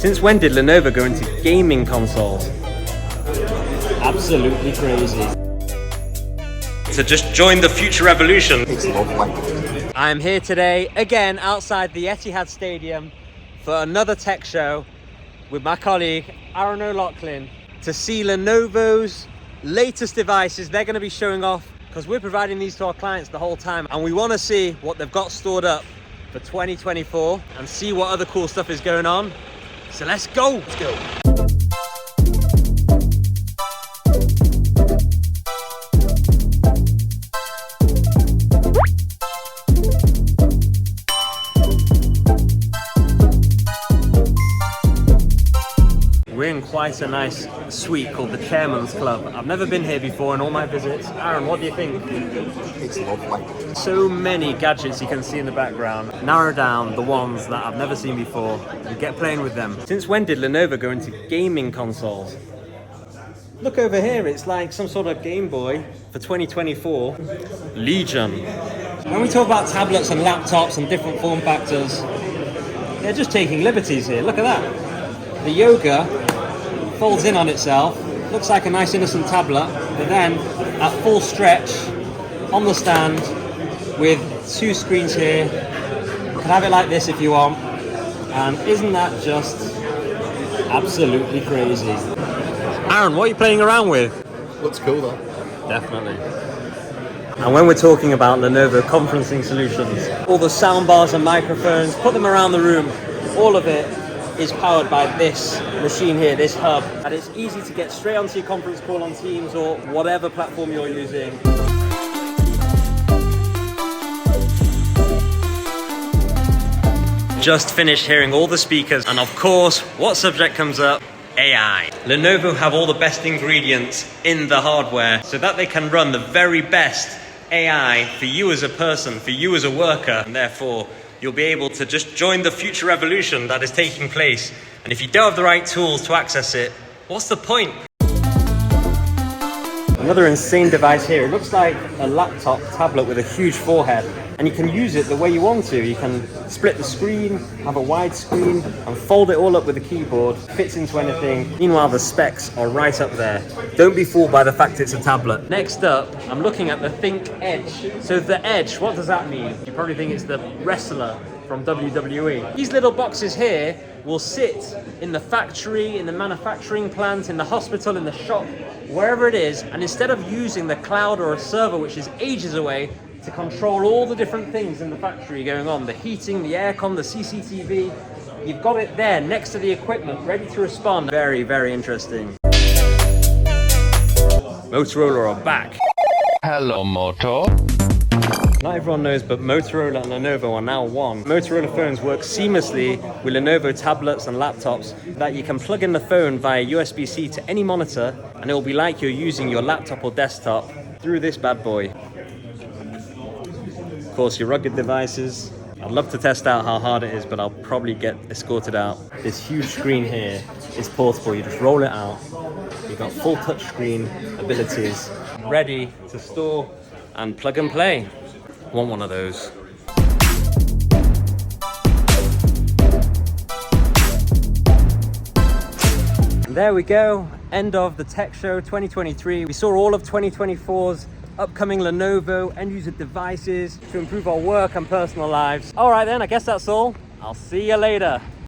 Since when did Lenovo go into gaming consoles? Absolutely crazy. To just join the future revolution. It's lovely. I'm here today, again, outside the Etihad Stadium for another tech show with my colleague, Aaron O'Loughlin, to see Lenovo's latest devices. They're going to be showing off because we're providing these to our clients the whole time, and we want to see what they've got stored up for 2024 and see what other cool stuff is going on. So let's go. Let's go. We're in quite a nice suite called the Chairman's Club. I've never been here before in all my visits. Aaron, what do you think? It's lovely. So many gadgets you can see in the background. Narrow down the ones that I've never seen before and get playing with them. Since when did Lenovo go into gaming consoles? Look over here, it's like some sort of Game Boy for 2024. Legion. When we talk about tablets and laptops and different form factors, they're just taking liberties here. Look at that. The Yoga folds in on itself, looks like a nice innocent tablet, but then at full stretch on the stand with two screens here. You can have it like this if you want, and isn't that just absolutely crazy? Aaron, what are you playing around with? Looks cool though. Definitely. And when we're talking about Lenovo conferencing solutions, all the sound bars and microphones, put them around the room, all of it is powered by this machine here, this hub, and it's easy to get straight onto your conference call on Teams or whatever platform you're using. Just finished hearing all the speakers, and of course, what subject comes up? AI. Lenovo have all the best ingredients in the hardware so that they can run the very best AI for you as a person, for you as a worker, and therefore you'll be able to just join the future revolution that is taking place. And if you don't have the right tools to access it, what's the point? Another insane device here. It looks like a laptop tablet with a huge forehead, and you can use it the way you want to. You can split the screen, have a wide screen, and fold it all up with a keyboard. Fits into anything. Meanwhile, the specs are right up there. Don't be fooled by the fact it's a tablet. Next up, I'm looking at the Think Edge. So the Edge, what does that mean? You probably think it's the wrestler from WWE. These little boxes here will sit in the factory, in the manufacturing plant, in the hospital, in the shop, wherever it is, and instead of using the cloud or a server, which is ages away, to control all the different things in the factory going on, the heating, the aircon, the CCTV, you've got it there next to the equipment, ready to respond. Very, very interesting. Motorola are back. Hello, Moto. Not everyone knows, but Motorola and Lenovo are now one. Motorola phones work seamlessly with Lenovo tablets and laptops that you can plug in the phone via USB-C to any monitor, and it will be like you're using your laptop or desktop through this bad boy. Of course, your rugged devices. I'd love to test out how hard it is, but I'll probably get escorted out. This huge screen here is portable. You just roll it out. You've got full touchscreen abilities, ready to store and plug and play. Want one of those. And there we go, end of the Tech Show 2023. We saw all of 2024's upcoming Lenovo end user devices to improve our work and personal lives. All right then, I guess that's all. I'll see you later.